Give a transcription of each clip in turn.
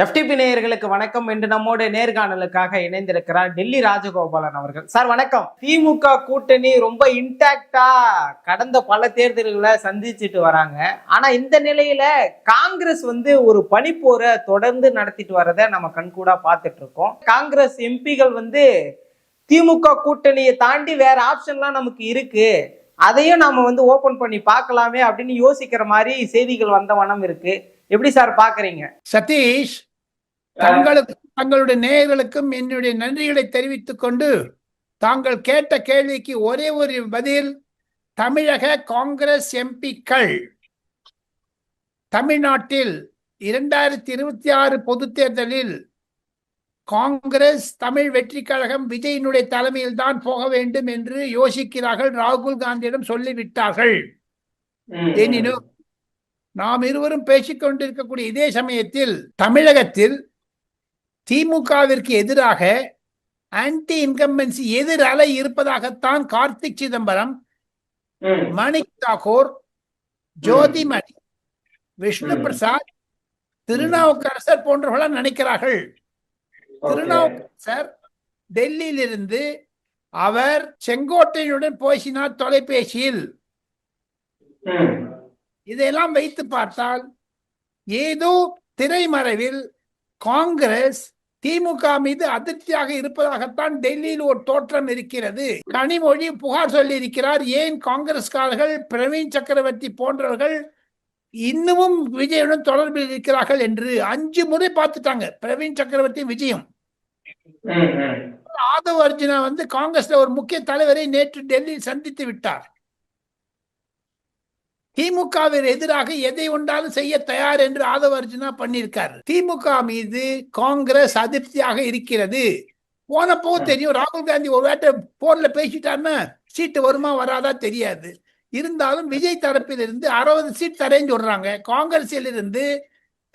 FTP நேயர்களுக்கு வணக்கம். என்று நம்மோட நேர்காணலுக்காக இணைந்திருக்கிறார் டெல்லி ராஜகோபாலன் அவர்கள். சார் வணக்கம். திமுக கூட்டணி ரொம்ப இன்டாக்டா கடந்த பல தேர்தல்களை சந்திச்சுட்டு வராங்க. ஆனா இந்த நிலையில காங்கிரஸ் ஒரு பனிப்போரை தொடர்ந்து நடத்திட்டு வரதை நம்ம கண்கூடா பார்த்துட்டு இருக்கோம். காங்கிரஸ் எம்பிகள் திமுக கூட்டணியை தாண்டி வேற ஆப்ஷன்லாம் நமக்கு இருக்கு, அதையும் நாம ஓபன் பண்ணி பார்க்கலாமே அப்படின்னு யோசிக்கிற மாதிரி செய்திகள் வந்த வண்ணம் இருக்கு. எப்படி சார் பாக்குறீங்க? சதீஷ், தங்களுடைய நேயர்களுக்கும் என்னுடைய நன்றிகளை தெரிவித்துக் கொண்டு, தாங்கள் கேட்ட கேள்விக்கு ஒரே ஒரு பதில். தமிழக காங்கிரஸ் எம்பிக்கள் தமிழ்நாட்டில் 2026 பொது தேர்தலில் காங்கிரஸ் தமிழ் வெற்றி கழகம் விஜயினுடைய தலைமையில் தான் போக வேண்டும் என்று யோசிக்கிறார்கள். ராகுல் காந்தியிடம் சொல்லிவிட்டார்கள். எனினும் நாம் இருவரும் பேசிக் கொண்டிருக்கக்கூடிய இதே சமயத்தில் தமிழகத்தில் திமுகவிற்கு எதிராக ஆன்டி இன்கம்பன்சி எதிர் அலை இருப்பதாகத்தான் கார்த்திக் சிதம்பரம், மணிக் தாக்கூர், ஜோதிமணி, விஷ்ணு பிரசாத், திருநாவுக்கரசர் போன்றவர்கள் நினைக்கிறார்கள். திருநாவுக்கரசர் டெல்லியிலிருந்து அவர் செங்கோட்டையுடன் பேசினார் தொலைபேசியில். இதையெல்லாம் வைத்து பார்த்தால் ஏதோ திரைமறைவில் காங்கிரஸ் திமுக மீது அதிருப்தியாக இருப்பதாகத்தான் டெல்லியில் ஒரு தோற்றம் இருக்கிறது. கனிமொழி புகார் சொல்லி இருக்கிறார். ஏன் காங்கிரஸ்காரர்கள் பிரவீன் சக்கரவர்த்தி போன்றவர்கள் இன்னமும் விஜயுடன் தொடர்பில் இருக்கிறார்கள் என்று 5 முறை பார்த்துட்டாங்க. பிரவீன் சக்கரவர்த்தி விஜயம். ஆதவ் அர்ஜுனா காங்கிரஸ்ல ஒரு முக்கிய தலைவரை நேற்று டெல்லியில் சந்தித்து விட்டார். திமுகவிற்கு எதிராக எதை ஒன்றாலும் செய்ய தயார் என்று ஆதவ அர்ஜுனா பண்ணியிருக்காரு. திமுக மீது காங்கிரஸ் அதிருப்தியாக இருக்கிறது. போனப்போ தெரியும், ராகுல் காந்தி ஒரு வேட்டை போன்ல பேசிட்டாருன்னா சீட்டு வருமா வராதா தெரியாது. இருந்தாலும் விஜய் தரப்பில் இருந்து 60 சீட் தரேன்னு சொல்றாங்க. காங்கிரஸில் இருந்து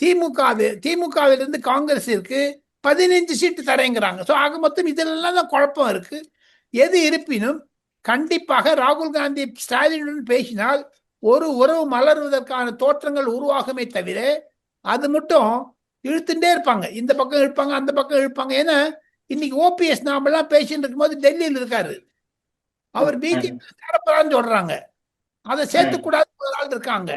திமுகவிலிருந்து காங்கிரஸிற்கு 15 சீட்டு தரேங்கிறாங்க. ஸோ ஆக மொத்தம் இதெல்லாம் தான் குழப்பம் இருக்கு. எது இருப்பினும் கண்டிப்பாக ராகுல் காந்தி ஸ்டாலினுடன் பேசினால் ஒரு உறவு மலர்வதற்கான தோற்றங்கள் உருவாகுமே தவிர அது மட்டும் இழுத்துட்டே இருப்பாங்க. இந்த பக்கம் இழுப்பாங்க, அந்த பக்கம் இழுப்பாங்க. ஏன்னா இன்னைக்கு ஓபிஎஸ் நாமெல்லாம் பேசிட்டு இருக்கும்போது டெல்லியில் இருக்காரு. அவர் பிஜேபி தரப்படான்னு சொல்றாங்க. அதை சேர்த்துக்கூடாது ஒரு ஆள் இருக்காங்க.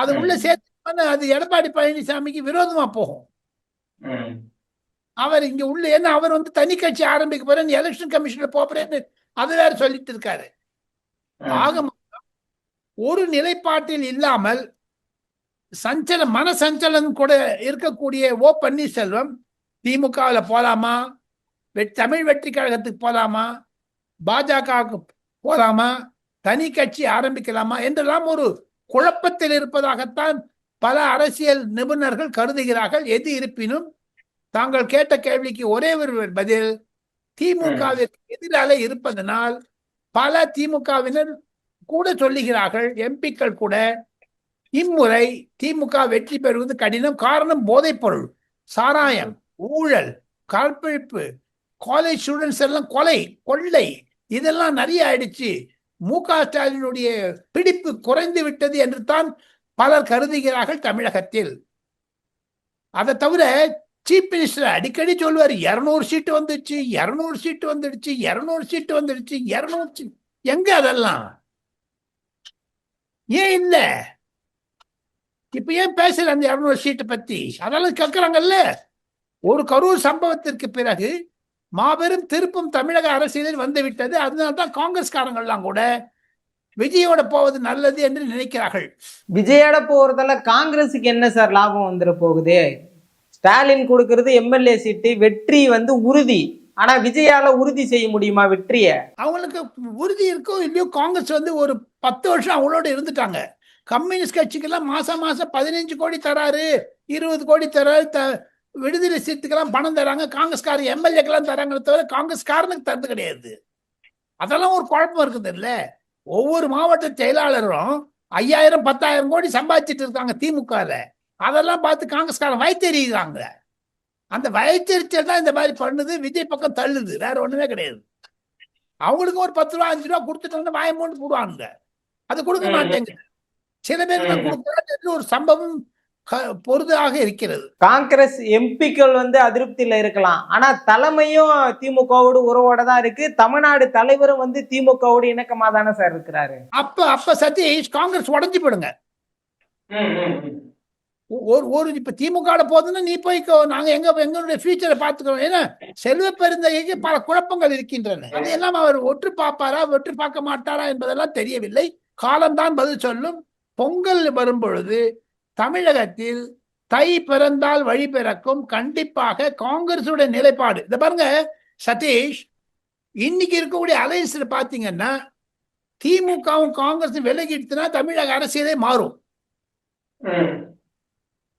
அது உள்ள சேர்த்து அது எடப்பாடி பழனிசாமிக்கு விரோதமா போகும். அவர் இங்க உள்ள ஏன்னா அவர் தனி கட்சி ஆரம்பிக்க போறேன், எலெக்ஷன் கமிஷன்ல போறேன்னு அதை வேற சொல்லிட்டு இருக்காரு. ஆக ஒரு நிலைப்பாட்டில் இல்லாமல் மன சஞ்சலம் கூட இருக்கக்கூடிய ஓ பன்னீர்செல்வம் திமுகவில் போலாமா, தமிழ் வெற்றி கழகத்துக்கு போலாமா, பாஜகவுக்கு போலாமா, தனி கட்சி ஆரம்பிக்கலாமா என்றெல்லாம் ஒரு குழப்பத்தில் இருப்பதாகத்தான் பல அரசியல் நிபுணர்கள் கருதுகிறார்கள். எது இருப்பினும் தாங்கள் கேட்ட கேள்விக்கு ஒரே ஒரு பதில். திமுகவிற்கு எதிராக இருப்பதனால் பல திமுகவினர் கூட சொல்லுகிறார்கள், எம்பிக்கள் கூட, இம்முறை திமுக வெற்றி பெறுவது கடினம். காரணம் போதைப் பொருள், சாராயம், ஊழல், கற்பழிப்பு, காலேஜ் ஸ்டூடெண்ட்ஸ் எல்லாம் கொள்ளை இதெல்லாம் நிறைய ஆயிடுச்சு. மு.க. ஸ்டாலினுடைய பிடிப்பு குறைந்து விட்டது என்று தான் பலர் கருதுகிறார்கள் தமிழகத்தில். அதை தவிர சீஃப் மினிஸ்டர் அடிக்கடி சொல்வார், 200 சீட்டு வந்துடுச்சு, 200 சீட்டு வந்துடுச்சு, 200 சீட்டு வந்துடுச்சு, 200 எங்க அதெல்லாம் ஏன் இல்ல? இப்ப ஏன் பேசல அந்த 200 சீட்டை பத்தி? அதெல்லாம் கேட்கிறாங்கல்ல. ஒரு கரூர் சம்பவத்திற்கு பிறகு மாபெரும் திருப்பம் தமிழக அரசியலில் வந்துவிட்டது. அதனால்தான் காங்கிரஸ்காரங்கள்லாம் கூட விஜயோட போவது நல்லது என்று நினைக்கிறார்கள். விஜயோட போறதால காங்கிரஸுக்கு என்ன சார் லாபம் வந்துட போகுது? ஸ்டாலின் கொடுக்கிறது எம்எல்ஏ சீட்டு, வெற்றி உறுதி. ஆனா விஜயால உறுதி செய்ய முடியுமா வெற்றிய? அவங்களுக்கு உறுதி இருக்கோ இல்லையோ, காங்கிரஸ் ஒரு 10 வருஷம் அவங்களோட இருந்துட்டாங்க. கம்யூனிஸ்ட் கட்சிக்கெல்லாம் மாசம் 15 கோடி தராரு, 20 கோடி தராரு, விடுதலை சீட்டுக்கெல்லாம் பணம் தராங்க. காங்கிரஸ்காரர் எம்எல்ஏக்கெல்லாம் தராங்க, தவிர காங்கிரஸ்காரனுக்கு தரது கிடையாது. அதெல்லாம் ஒரு குழப்பம் இருக்குது இல்ல. ஒவ்வொரு மாவட்ட செயலாளரும் 5000 10,000 கோடி சம்பாதிச்சுட்டு இருக்காங்க திமுக. அதெல்லாம் பார்த்து காங்கிரஸ்காரன் வயிற்றெறிகிறாங்க. அந்த வயிற்றெரிச்சல் தான் இந்த மாதிரி பண்ணுது. விஜய் பக்கம் தள்ளுது, வேற ஒண்ணுமே கிடையாது. அவங்களுக்கு ஒரு 10 ரூபா 5 ரூபா கொடுத்துட்டாங்க, வாயமோன்னு போடுவாங்க. அது கொடுக்க மாட்டேங்குது. சில பேர் தான் கொடுக்குறாங்க. ஒரு சம்பவம் பொருதாக இருக்கிறது. காங்கிரஸ் எம்பிக்கள் வந்து அதிருப்தியில இருக்கலாம், ஆனா தலைமையும் திமுகவோடு உறவோட தான் இருக்கு. தமிழ்நாடு தலைவரும் வந்து திமுகவோடு இணக்கமா தானே சார் இருக்கிறாரு. அப்ப சதீஷ் காங்கிரஸ் உடஞ்சு போடுங்க. ஒரு இப்ப திமுக போதுன்னா நீ போய்க்கோ, நாங்க எங்களுடைய ஃபியூச்சரை பார்த்துக்கிறோம். ஏன்னா செல்வ பெருந்தகைக்கு பல குழப்பங்கள் இருக்கின்றன. அதையெல்லாம் அவர் ஒற்று பார்ப்பாரா ஒற்று பார்க்க மாட்டாரா என்பதெல்லாம் தெரியவில்லை. காலம்தான் பதில் சொல்லும். பொங்கல் வரும் பொழுது தமிழகத்தில் தை பிறந்தால் வழி பிறக்கும். கண்டிப்பாக காங்கிரசுடைய நிலைப்பாடு இத பாருங்க சதீஷ். இன்னைக்கு இருக்கக்கூடிய அலையன்ஸ்ல பாத்தீங்கன்னா திமுகவும் காங்கிரஸும் விலகிடுச்சுன்னா தமிழக அரசியலே மாறும்.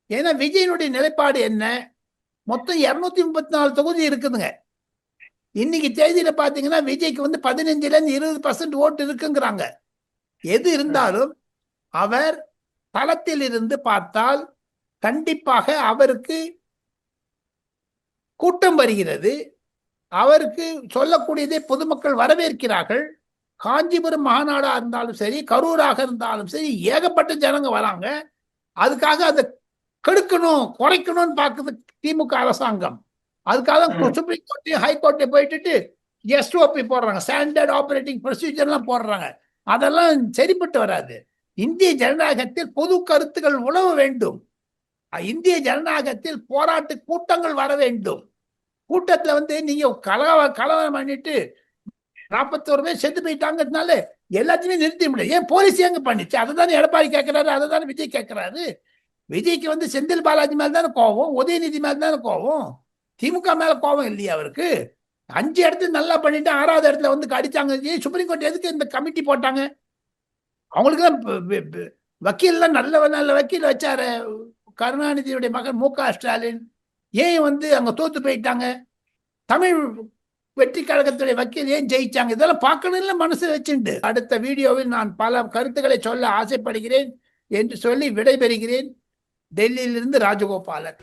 ஏன்னா விஜயனுடைய நிலைப்பாடு என்ன? மொத்தம் 234 தொகுதி இருக்குதுங்க. இன்னைக்கு தேதியில பாத்தீங்கன்னா விஜய்க்கு வந்து 15% ஓட்டு இருக்குங்கிறாங்க. எது இருந்தாலும் அவர் தளத்தில் இருந்து பார்த்தால் கண்டிப்பாக அவருக்கு கூட்டம் வருகிறது. அவருக்கு சொல்லக்கூடியதை பொதுமக்கள் வரவேற்கிறார்கள். காஞ்சிபுரம் மாநாடா இருந்தாலும் சரி, கரூராக இருந்தாலும் சரி, ஏகப்பட்ட ஜனங்க வராங்க. அதுக்காக அதை கெடுக்கணும் குறைக்கணும்னு பார்க்குது திமுக அரசாங்கம். அதுக்காக சுப்ரீம் கோர்ட்டையும் ஹைகோர்ட்டை போயிட்டு எஸ்ஓபி போடுறாங்க, ஸ்டாண்டர்ட் ஆபரேட்டிங் ப்ரொசீஜர்லாம் போடுறாங்க. அதெல்லாம் சரிப்பட்டு வராது. இந்திய ஜனநாயகத்தில் பொது கருத்துக்கள் உழவ வேண்டும். இந்திய ஜனநாயகத்தில் போராட்ட கூட்டங்கள் வர வேண்டும். கூட்டத்துல வந்து நீங்க கலவரம் பண்ணிட்டு 41 பேர் செத்து போயிட்டாங்கனால எல்லாத்தையுமே நிறுத்த முடியாது. ஏன் போலீஸ் எங்க பண்ணிச்சு? அதை தானே எடப்பாடி கேட்கிறாரு, அதை தானே விஜய் கேட்கிறாரு. விஜய்க்கு வந்து செந்தில் பாலாஜி மேல தானே கோவம், உதயநிதி மேல தானே கோவம், திமுக மேல கோவம் இல்லையா அவருக்கு? 5 இடத்துல நல்லா பண்ணிட்டு 6வது இடத்துல வந்து அடிச்சாங்க. சுப்ரீம் கோர்ட் எதுக்கு இந்த கமிட்டி போட்டாங்க? அவங்களுக்கு தான் வக்கீல்லாம் நல்ல வக்கீல் வச்சாரு கருணாநிதியுடைய மகன் மு.க. ஸ்டாலின். ஏன் வந்து அங்க தோத்து போயிட்டாங்க? தமிழ் வெற்றி கழகத்துடைய வக்கீல் ஏன் ஜெயிச்சாங்க? இதெல்லாம் பார்க்கணும்ல மனசு வச்சுண்டு. அடுத்த வீடியோவில் நான் பல கருத்துக்களை சொல்ல ஆசைப்படுகிறேன் என்று சொல்லி விடைபெறுகிறேன். டெல்லியிலிருந்து ராஜகோபாலன்.